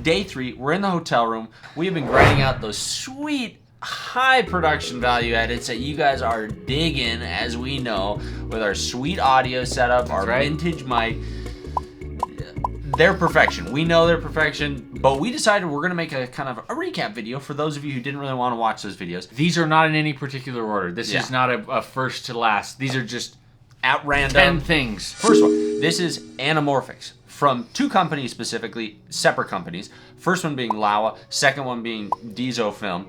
day 3. We're in the hotel room. We have been grinding out those sweet high production value edits that you guys are digging, as we know, with our sweet audio setup, our vintage mic. They're perfection. We know they're perfection, but we decided we're going to make a kind of a recap video for those of you who didn't really want to watch those videos. These are not in any particular order. This is not a first to last. These are just at random 10 things. First one, this is ANAMORPHIC from 2 companies specifically, separate companies. First one being Laowa, second one being Dieso Film.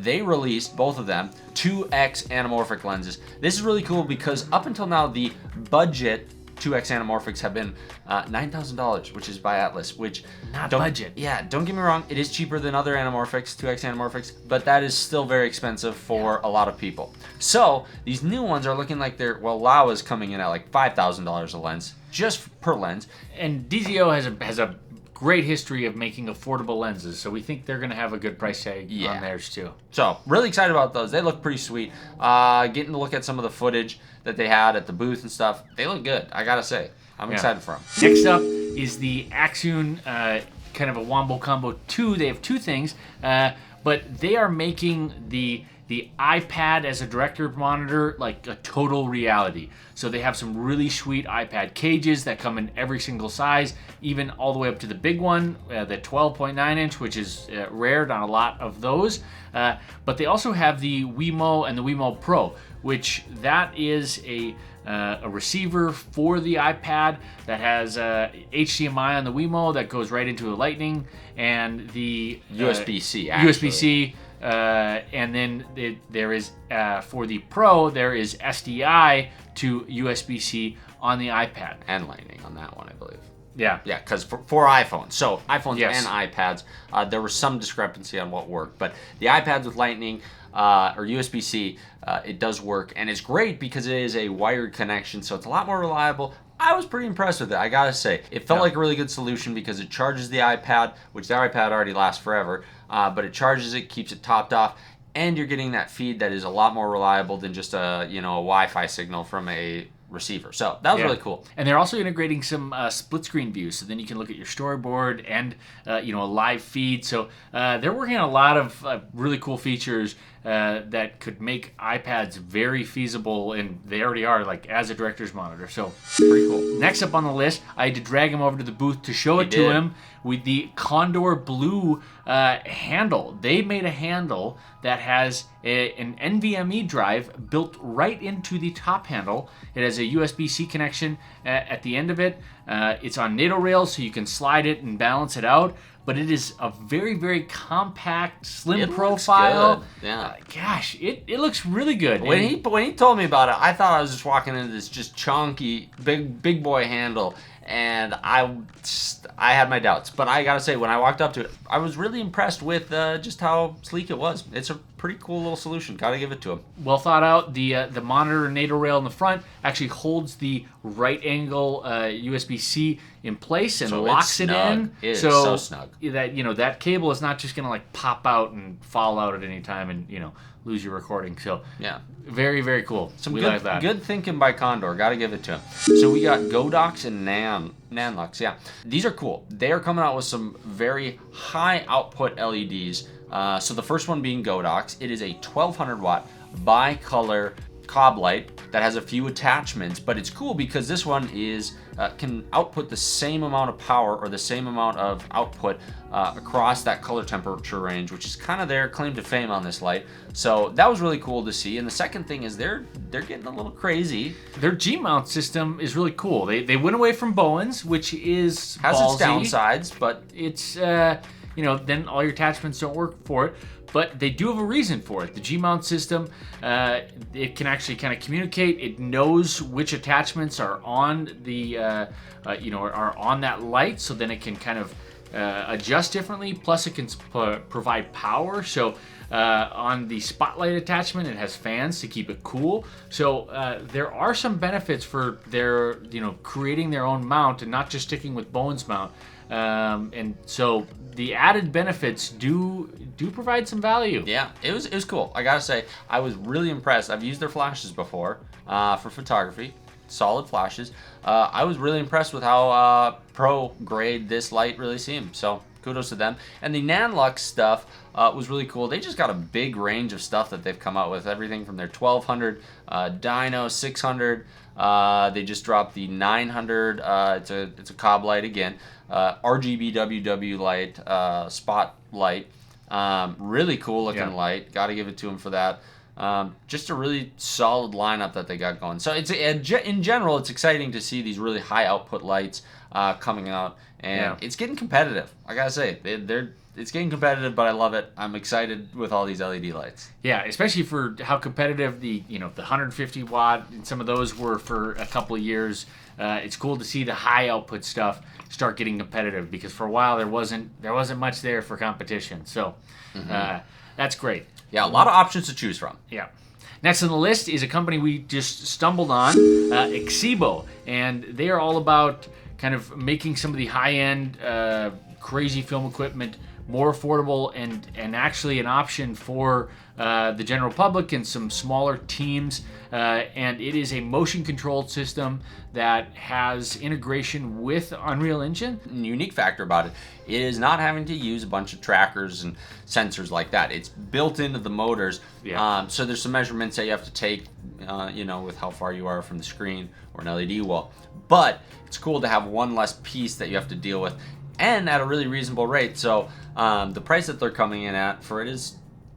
They released, both of them, 2x anamorphic lenses. This is really cool because up until now, the budget 2x anamorphics have been $9,000, which is by Atlas, which not budget. Yeah, don't get me wrong, it is cheaper than other anamorphics, 2x anamorphics, but that is still very expensive for a lot of people. So these new ones are looking like they're, well, Laowa's coming in at like $5,000 a lens, just per lens. And DZO has a great history of making affordable lenses, so we think they're going to have a good price tag on theirs too. So really excited about those. They look pretty sweet. Getting to look at some of the footage that they had at the booth and stuff. They look good, I gotta say. I'm excited for them. Next up is the Axune kind of a Wombo Combo 2. They have 2 things, but they are making the iPad as a director monitor like a total reality. So they have some really sweet iPad cages that come in every single size, even all the way up to the big one, the 12.9 inch, which is rare on a lot of those. But they also have the Wemo and the Wemo Pro, which that is a receiver for the iPad that has HDMI on the Wemo that goes right into a Lightning, and the USB-C. USB-C. And then there is, for the Pro, there is SDI to USB-C on the iPad. And Lightning on that one, I believe. Yeah. Yeah, because for iPhones. So iPhones and iPads, there was some discrepancy on what worked. But the iPads with Lightning or USB-C, it does work. And it's great because it is a wired connection, so it's a lot more reliable. I was pretty impressed with it, I gotta say. It felt like a really good solution because it charges the iPad, which the iPad already lasts forever, but it charges it, keeps it topped off, and you're getting that feed that is a lot more reliable than just a Wi-Fi signal from a receiver. So that was really cool. And they're also integrating some split screen views, so then you can look at your storyboard and a live feed. So they're working on a lot of really cool features that could make iPads very feasible, and they already are, like as a director's monitor. So pretty cool. Next up on the list, I had to drag him over to the booth to show it to him with the KONDOR Blue handle. They made a handle that has an NVMe drive built right into the top handle. It has a USB-C connection at the end of it. It's on NATO rails, so you can slide it and balance it out. But it is a very, very compact, slim profile. Looks good. Yeah. Gosh, it looks really good. When he told me about it, I thought I was just walking into this just chunky, big boy handle, and I had my doubts. But I gotta say, when I walked up to it, I was really impressed with just how sleek it was. It's a pretty cool little solution. Gotta give it to him. Well thought out. The monitor NATO rail in the front actually holds the right angle USB-C in place and locks it in. It is so snug. That that cable is not just gonna like pop out and fall out at any time and lose your recording. So yeah, very, very cool. We like that. Good thinking by KONDOR. Gotta give it to him. So we got Godox and NUCLEUS. Yeah, these are cool. They are coming out with some very high output LEDs. So the first one being Godox. It is a 1200 watt bi-color cob light that has a few attachments, but it's cool because this one is can output the same amount of power or the same amount of output across that color temperature range, which is kind of their claim to fame on this light. So that was really cool to see. And the second thing is they're getting a little crazy. Their G-mount system is really cool. They went away from Bowen's, which has its downsides, but it's then all your attachments don't work for it. But they do have a reason for it. The G-mount system, it can actually kind of communicate. It knows which attachments are on the, are on that light, so then it can kind of adjust differently. Plus, it can provide power. So on the spotlight attachment, it has fans to keep it cool. So there are some benefits for their, creating their own mount and not just sticking with Bowen's mount. And so the added benefits do provide some value. Yeah, it was cool. I gotta say, I was really impressed. I've used their flashes before for photography, solid flashes. I was really impressed with how pro grade this light really seemed. So kudos to them. And the NUCLEUS stuff was really cool. They just got a big range of stuff that they've come out with, everything from their 1200 dyno, 600. They just dropped the 900. It's a cob light again, RGB WW light, spotlight. Really cool looking light. Got to give it to them for that. Just a really solid lineup that they got going. So in general, it's exciting to see these really high output lights coming out, and it's getting competitive. I gotta say, it's getting competitive, but I love it. I'm excited with all these LED lights. Yeah, especially for how competitive the 150 watt and some of those were for a couple of years. It's cool to see the high output stuff start getting competitive, because for a while there wasn't much there for competition. So that's great. Yeah, a lot of options to choose from. Yeah. Next on the list is a company we just stumbled on, Xibo, and they are all about kind of making some of the high-end, crazy film equipment more affordable and actually an option for the general public and some smaller teams. And it is a motion-controlled system that has integration with Unreal Engine. Unique factor about it is not having to use a bunch of trackers and sensors like that. It's built into the motors. Yeah. So there's some measurements that you have to take, with how far you are from the screen or an LED wall. But it's cool to have one less piece that you have to deal with, and at a really reasonable rate. So the price that they're coming in at for it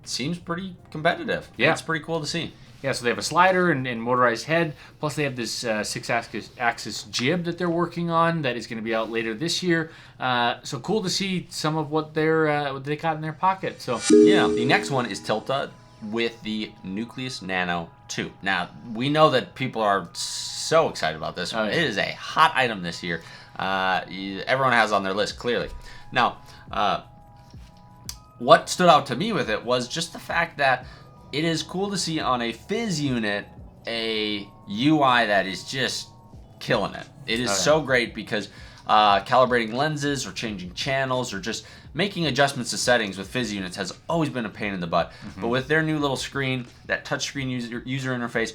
seems pretty competitive. Yeah. It's pretty cool to see. Yeah, so they have a slider and motorized head, plus they have this 6-axis jib that they're working on that is going to be out later this year. So cool to see some of what they got in their pocket. So yeah, the next one is TILTA with the NUCLEUS Nano 2. Now, we know that people are so excited about this one. Oh, yeah. It is a hot item this year. Everyone has on their list, clearly. Now, what stood out to me with it was just the fact that it is cool to see on a Fizz unit a UI that is just killing it. It is so great, because calibrating lenses or changing channels or just making adjustments to settings with Fizz units has always been a pain in the butt. But with their new little screen, that touchscreen user interface,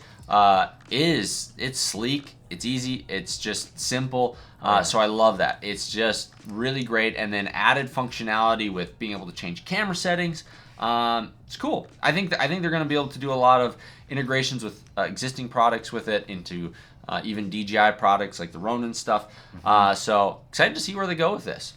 it's sleek, it's easy, it's just simple. So I love that. It's just really great. And then added functionality with being able to change camera settings. It's cool. I think they're going to be able to do a lot of integrations with existing products with it into even DJI products like the Ronin stuff. So excited to see where they go with this.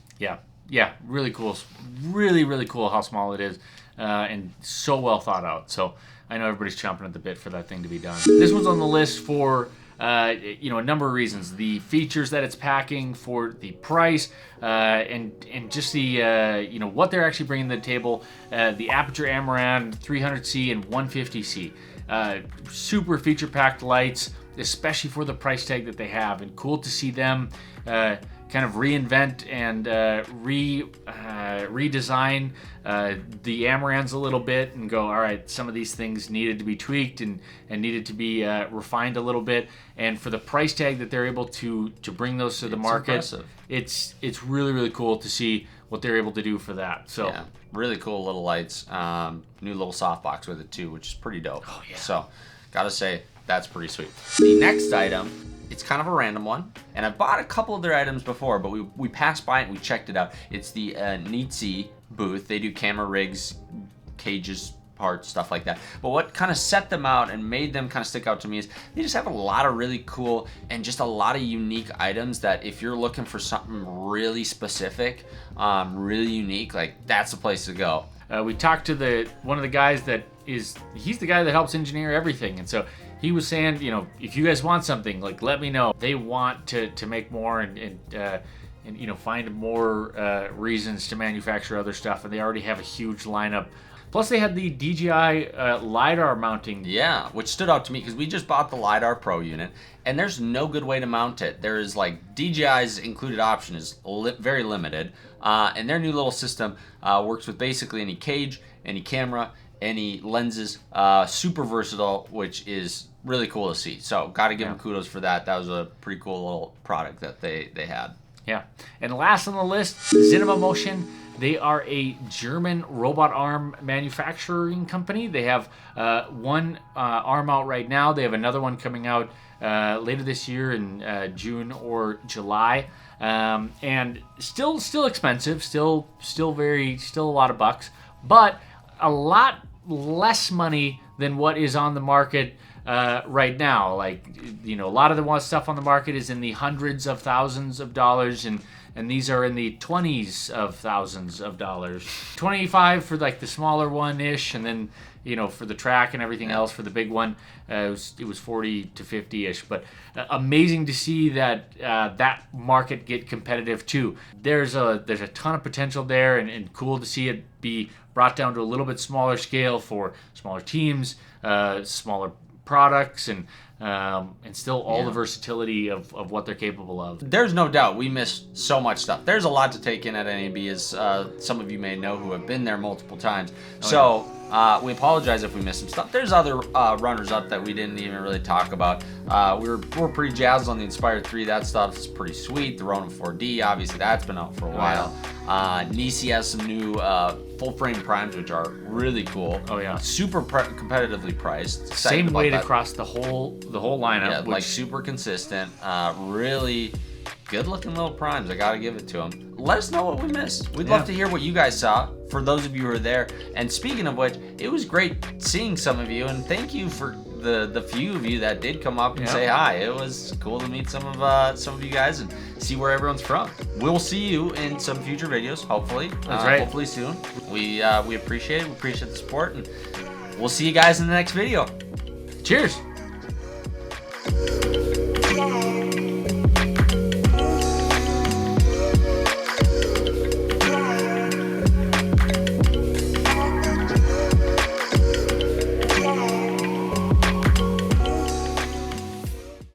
Yeah, really cool. Really, really cool how small it is, and so well thought out. So I know everybody's chomping at the bit for that thing to be done. This one's on the list for a number of reasons: the features that it's packing, for the price, and just the what they're actually bringing to the table. The Aperture Amaran 300C and 150C, super feature-packed lights, especially for the price tag that they have, and cool to see them kind of reinvent and redesign the Amarans a little bit and go, all right, some of these things needed to be tweaked and needed to be refined a little bit. And for the price tag that they're able to bring those to the market, impressive. It's really, really cool to see what they're able to do for that. So yeah, really cool little lights. New little softbox with it too, which is pretty dope. Oh, yeah. So gotta say, that's pretty sweet. The next item, it's kind of a random one, and I've bought a couple of their items before, but we passed by it and we checked it out. It's the NETC booth. They do camera rigs, cages, parts, stuff like that. But what kind of set them out and made them kind of stick out to me is they just have a lot of really cool and just a lot of unique items that if you're looking for something really specific, really unique, like that's the place to go. We talked to one of the guys he's the guy that helps engineer everything, and so he was saying, if you guys want something, like, let me know. They want to make more and find more reasons to manufacture other stuff, and they already have a huge lineup. Plus, they had the DJI LiDAR mounting. Yeah, which stood out to me because we just bought the LiDAR Pro unit, and there's no good way to mount it. There is DJI's included option is very limited, and their new little system works with basically any cage, any camera, any lenses, super versatile, which is really cool to see. So got to give them kudos for that. That was a pretty cool little product that they had. Yeah. And last on the list, ZINEMA Motion. They are a German robot arm manufacturing company. They have one arm out right now. They have another one coming out later this year in June or July. And still expensive, still a lot of bucks, but a lot less money than what is on the market right now. Like, you know, a lot of the stuff on the market is in the hundreds of thousands of dollars, and these are in the 20s of thousands of dollars. 25 for like the smaller one-ish, and then, you know, for the track and everything else for the big one, it was 40 to 50-ish. But amazing to see that that market get competitive too. There's a ton of potential there, and cool to see it be brought down to a little bit smaller scale for smaller teams, smaller products, and still all the versatility of what they're capable of. There's no doubt we missed so much stuff. There's a lot to take in at NAB, as some of you may know who have been there multiple times. We apologize if we missed some stuff. There's other runners-up that we didn't even really talk about. We're pretty jazzed on the Inspire 3. That stuff is pretty sweet. The Ronin 4D, obviously, that's been out for a while. Nisi has some new full-frame primes, which are really cool. Oh yeah, super competitively priced. Same weight across the whole lineup. Yeah, like super consistent. Really good-looking little primes. I gotta give it to them. Let us know what we missed. We'd love to hear what you guys saw, for those of you who are there. And speaking of which, it was great seeing some of you, and thank you for the few of you that did come up and say hi. It was cool to meet some of you guys and see where everyone's from. We'll see you in some future videos, hopefully. That's right. Hopefully soon. We appreciate it. We appreciate the support, and we'll see you guys in the next video. Cheers.